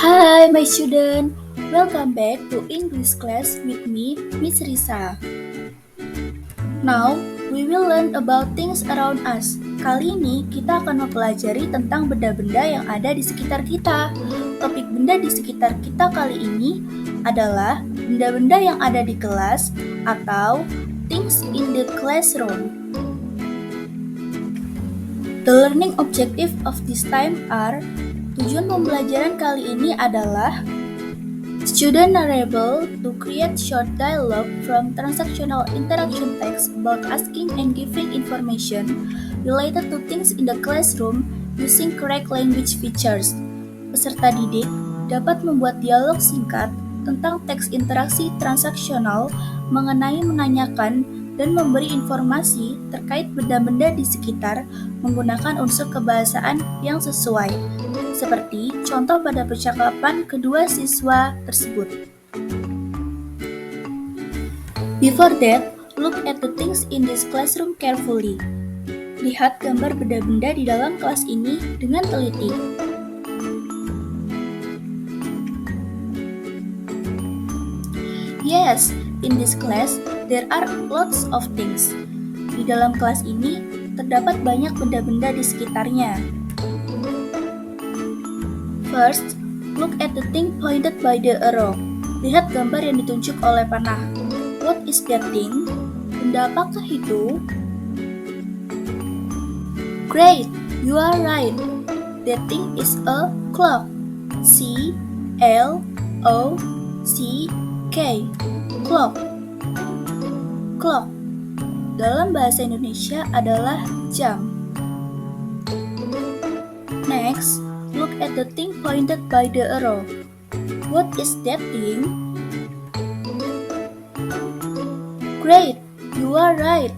Hi, my student. Welcome back to English class with me, Miss Risa. Now, we will learn about things around us. Kali ini kita akan mempelajari tentang benda-benda yang ada di sekitar kita. Topik benda di sekitar kita kali ini adalah benda-benda yang ada di kelas atau things in the classroom. The learning objective of this time are: tujuan pembelajaran kali ini adalah students are able to create short dialogue from transactional interaction text about asking and giving information related to things in the classroom using correct language features. Peserta didik dapat membuat dialog singkat tentang teks interaksi transaksional mengenai menanyakan dan memberi informasi terkait benda-benda di sekitar menggunakan unsur kebahasaan yang sesuai, seperti contoh pada percakapan kedua siswa tersebut. Before that, look at the things in this classroom carefully. Lihat gambar benda-benda di dalam kelas ini dengan teliti. Yes, in this class, there are lots of things. Di dalam kelas ini, terdapat banyak benda-benda di sekitarnya. First, look at the thing pointed by the arrow. Lihat gambar yang ditunjuk oleh panah. What is that thing? Benda apakah itu? Great, you are right. That thing is a clock. C-L-O-C-K. Clock. Clock. Dalam bahasa Indonesia adalah jam. Next, look at the thing pointed by the arrow. What is that thing? Great, you are right.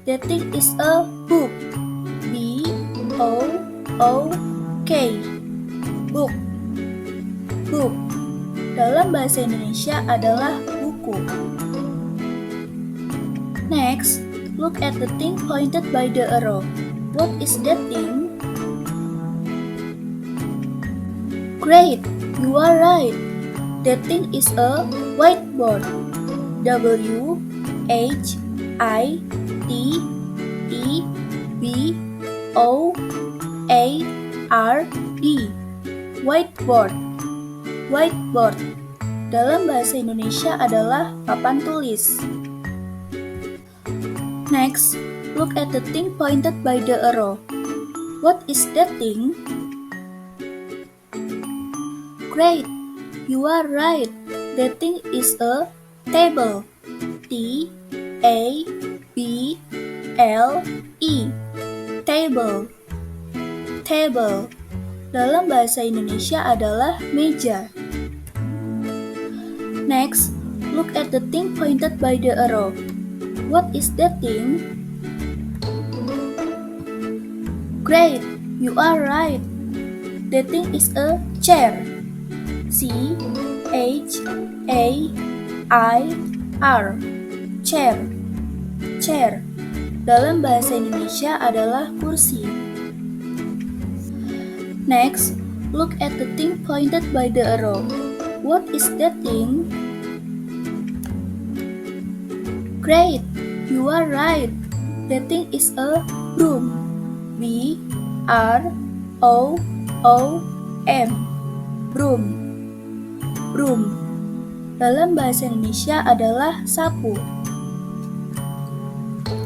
That thing is a book. B-O-O-K. Book. Book. Dalam bahasa Indonesia adalah buku. Next, look at the thing pointed by the arrow. What is that thing? Great, you are right. That thing is a whiteboard. W-H-I-T-E-B-O-A-R-D. Whiteboard. Whiteboard. Dalam bahasa Indonesia adalah papan tulis. Next, look at the thing pointed by the arrow. What is that thing? Great, you are right. That thing is a table. T-A-B-L-E. Table. Table. Dalam bahasa Indonesia adalah meja. Next, look at the thing pointed by the arrow. What is that thing? Great, you are right. That thing is a chair. C-H-A-I-R. Chair. Chair. Dalam bahasa Indonesia adalah kursi. Next, look at the thing pointed by the arrow. What is that thing? Great, you are right. That thing is a broom. B-R-O-O-M. Broom. Broom. Dalam bahasa Indonesia adalah sapu.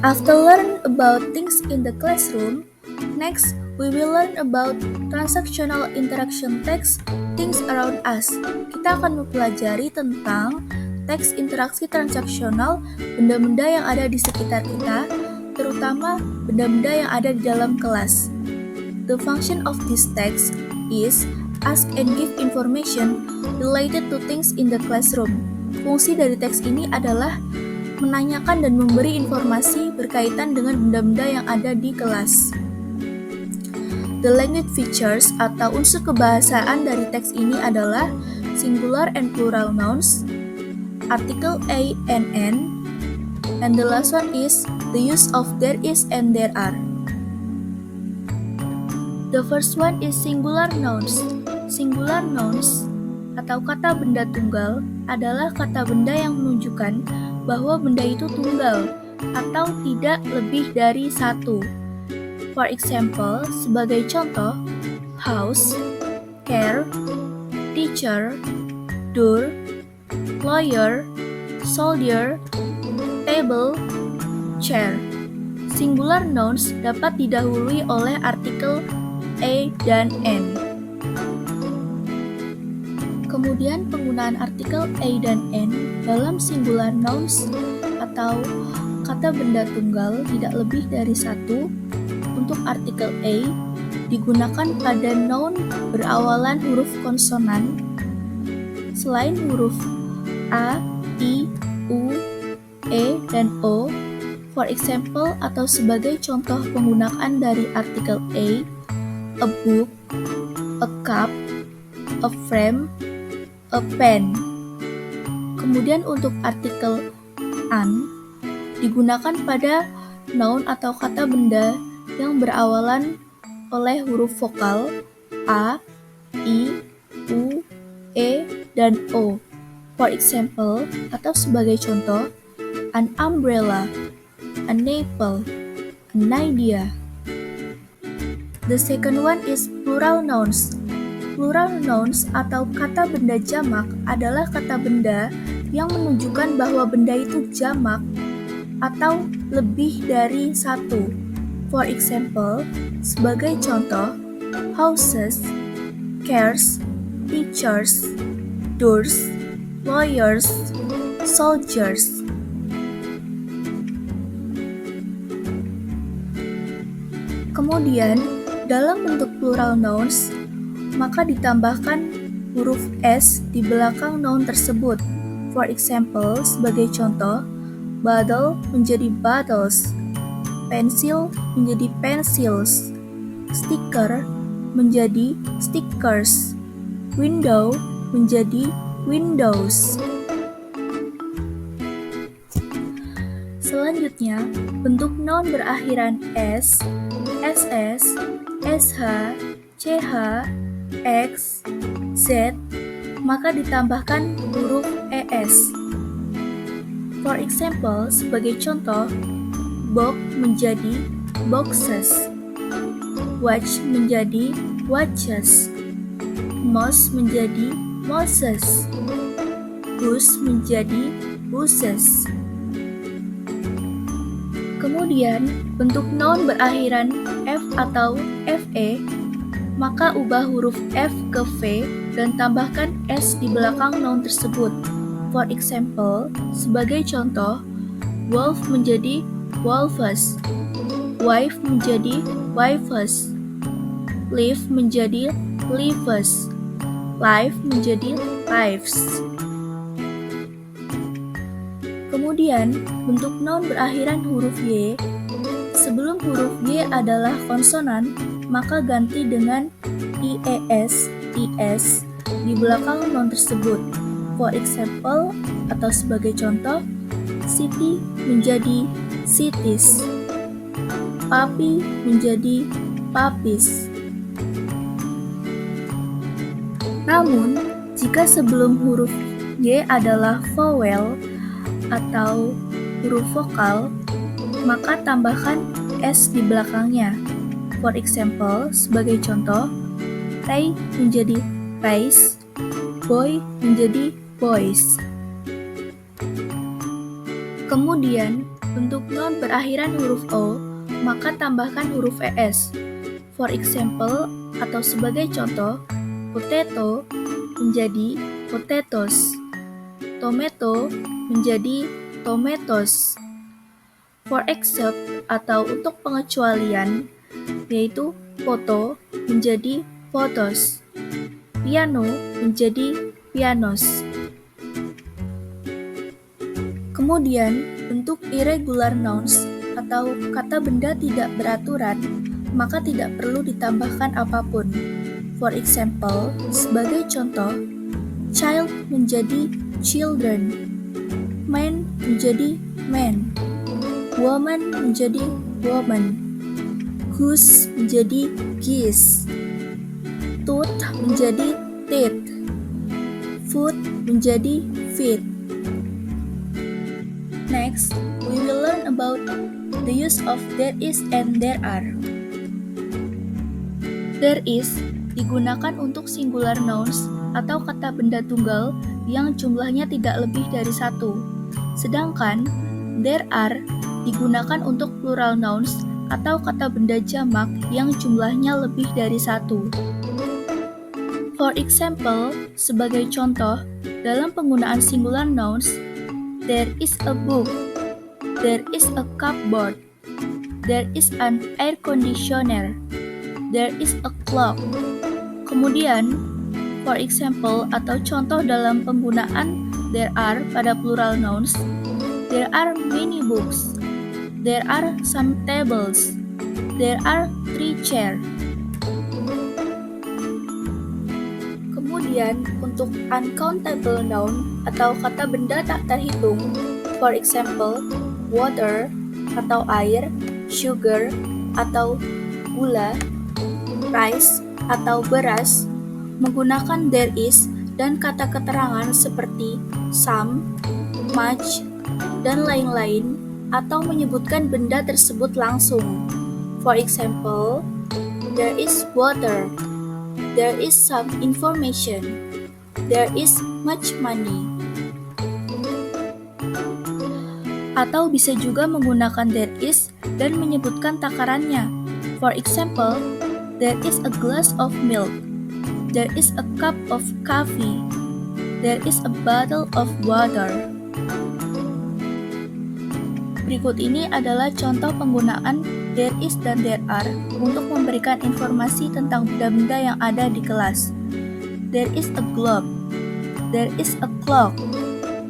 After learn about things in the classroom, next we will learn about transactional interaction text, things around us. Kita akan mempelajari tentang teks interaksi transaksional, benda-benda yang ada di sekitar kita, terutama benda-benda yang ada di dalam kelas. The function of this text is ask and give information related to things in the classroom. Fungsi dari teks ini adalah menanyakan dan memberi informasi berkaitan dengan benda-benda yang ada di kelas. The language features atau unsur kebahasaan dari teks ini adalah singular and plural nouns, article a and n, and the last one is the use of there is and there are. The first one is singular nouns. Singular nouns atau kata benda tunggal adalah kata benda yang menunjukkan bahwa benda itu tunggal atau tidak lebih dari satu. For example, sebagai contoh, house, care, teacher, door, lawyer, soldier, table, chair. Singular nouns dapat didahului oleh artikel a dan n. Kemudian penggunaan artikel a dan n dalam singular nouns atau kata benda tunggal tidak lebih dari satu. Untuk artikel a digunakan pada noun berawalan huruf konsonan selain huruf a, i, u, e, dan o. For example atau sebagai contoh penggunaan dari artikel a book, a cup, a frame, a pen. Kemudian untuk artikel an digunakan pada noun atau kata benda yang berawalan oleh huruf vokal a, i, u, e, dan o. For example atau sebagai contoh, an umbrella, an apple, an idea. The second one is plural nouns. Plural nouns atau kata benda jamak adalah kata benda yang menunjukkan bahwa benda itu jamak atau lebih dari satu. For example, sebagai contoh, houses, cares, teachers, doors, lawyers, soldiers. Kemudian, dalam bentuk plural nouns, maka ditambahkan huruf S di belakang noun tersebut. For example, sebagai contoh, bottle menjadi bottles, pensil menjadi pencils, sticker menjadi stickers, window menjadi windows. Selanjutnya, bentuk noun berakhiran S, SS, SH, CH, X, Z, maka ditambahkan huruf ES. For example, sebagai contoh, box menjadi boxes, watch menjadi watches, mouse menjadi mouses, bus menjadi buses. Kemudian, bentuk noun berakhiran F atau FE, maka ubah huruf F ke V dan tambahkan S di belakang noun tersebut. For example, sebagai contoh, wolf menjadi wolves, wife menjadi wifes, live menjadi lives, life menjadi lives. Kemudian, bentuk noun berakhiran huruf Y. Sebelum huruf Y adalah konsonan, maka ganti dengan IES, IS di belakang noun tersebut. For example, atau sebagai contoh, city menjadi cities, puppy menjadi puppies. Namun, jika sebelum huruf Y adalah vowel atau huruf vokal, maka tambahkan S di belakangnya. For example, sebagai contoh, Ray menjadi rice, boy menjadi boys. Kemudian, bentuk noun berakhiran huruf O, maka tambahkan huruf ES. For example, atau sebagai contoh, potato menjadi potatoes, tomato menjadi tomatoes. For except atau untuk pengecualian, yaitu foto menjadi photos, piano menjadi pianos. Kemudian, bentuk irregular nouns atau kata benda tidak beraturan, maka tidak perlu ditambahkan apapun. For example, sebagai contoh, child menjadi children, man menjadi men, woman menjadi woman, goose menjadi geese, tooth menjadi teeth. Food menjadi feed. Next, we will learn about the use of there is and there are. There is digunakan untuk singular nouns atau kata benda tunggal yang jumlahnya tidak lebih dari satu. Sedangkan there are digunakan untuk plural nouns atau kata benda jamak yang jumlahnya lebih dari satu. For example, sebagai contoh, dalam penggunaan singular nouns, there is a book, there is a cupboard, there is an air conditioner, there is a clock. Kemudian, for example atau contoh dalam penggunaan there are pada plural nouns, there are many books, there are some tables, there are 3 chairs. Kemudian, untuk uncountable noun atau kata benda tak terhitung, for example, water atau air, sugar atau gula, rice atau beras, menggunakan there is dan kata keterangan seperti some, much, dan lain-lain, atau menyebutkan benda tersebut langsung. For example, there is water, there is some information, there is much money. Atau bisa juga menggunakan there is dan menyebutkan takarannya. For example, there is a glass of milk, there is a cup of coffee, there is a bottle of water. Berikut ini adalah contoh penggunaan there is dan there are untuk memberikan informasi tentang benda-benda yang ada di kelas. There is a globe, there is a clock,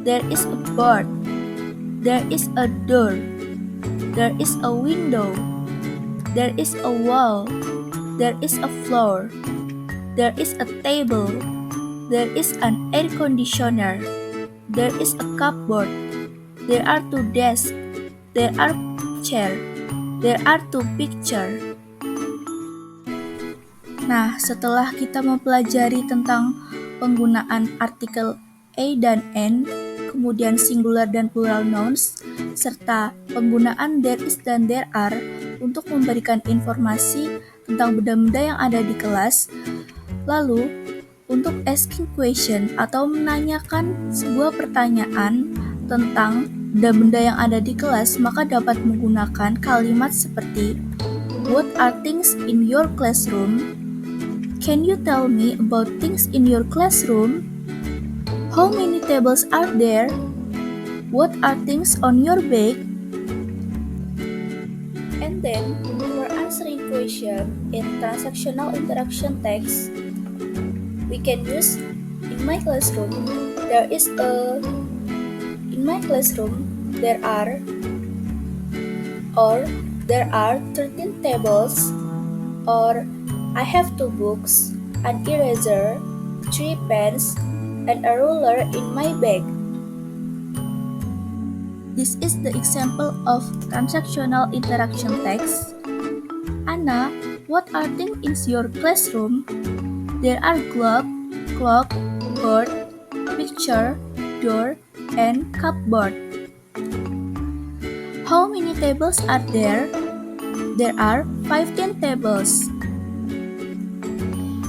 there is a board, there is a door, there is a window, there is a wall, there is a floor, there is a table, there is an air conditioner, there is a cupboard, there are 2 desks, there are chairs, there are 2 pictures. Nah, setelah kita mempelajari tentang penggunaan artikel a dan n, kemudian singular dan plural nouns, serta penggunaan there is dan there are untuk memberikan informasi tentang benda-benda yang ada di kelas, lalu untuk asking question atau menanyakan sebuah pertanyaan tentang benda-benda yang ada di kelas, maka dapat menggunakan kalimat seperti what are things in your classroom? Can you tell me about things in your classroom? How many tables are there? What are things on your bag? And then, for answering question in transactional interaction text, we can use in my classroom, there are, or there are 13 tables, or I have 2 books, an eraser, 3 pens, and a ruler in my bag. This is the example of transactional interaction text. Anna, what are things in your classroom? There are globe, clock, board, picture, door, and cupboard. How many tables are there? There are 15 tables.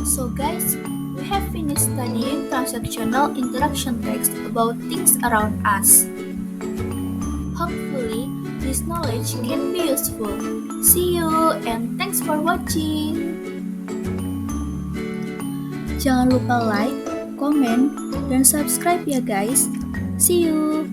So guys, we have finished studying transactional interaction text about things around us. Hopefully, this knowledge can be useful. See you and thanks for watching. Jangan lupa like, comment, dan subscribe ya guys. See you.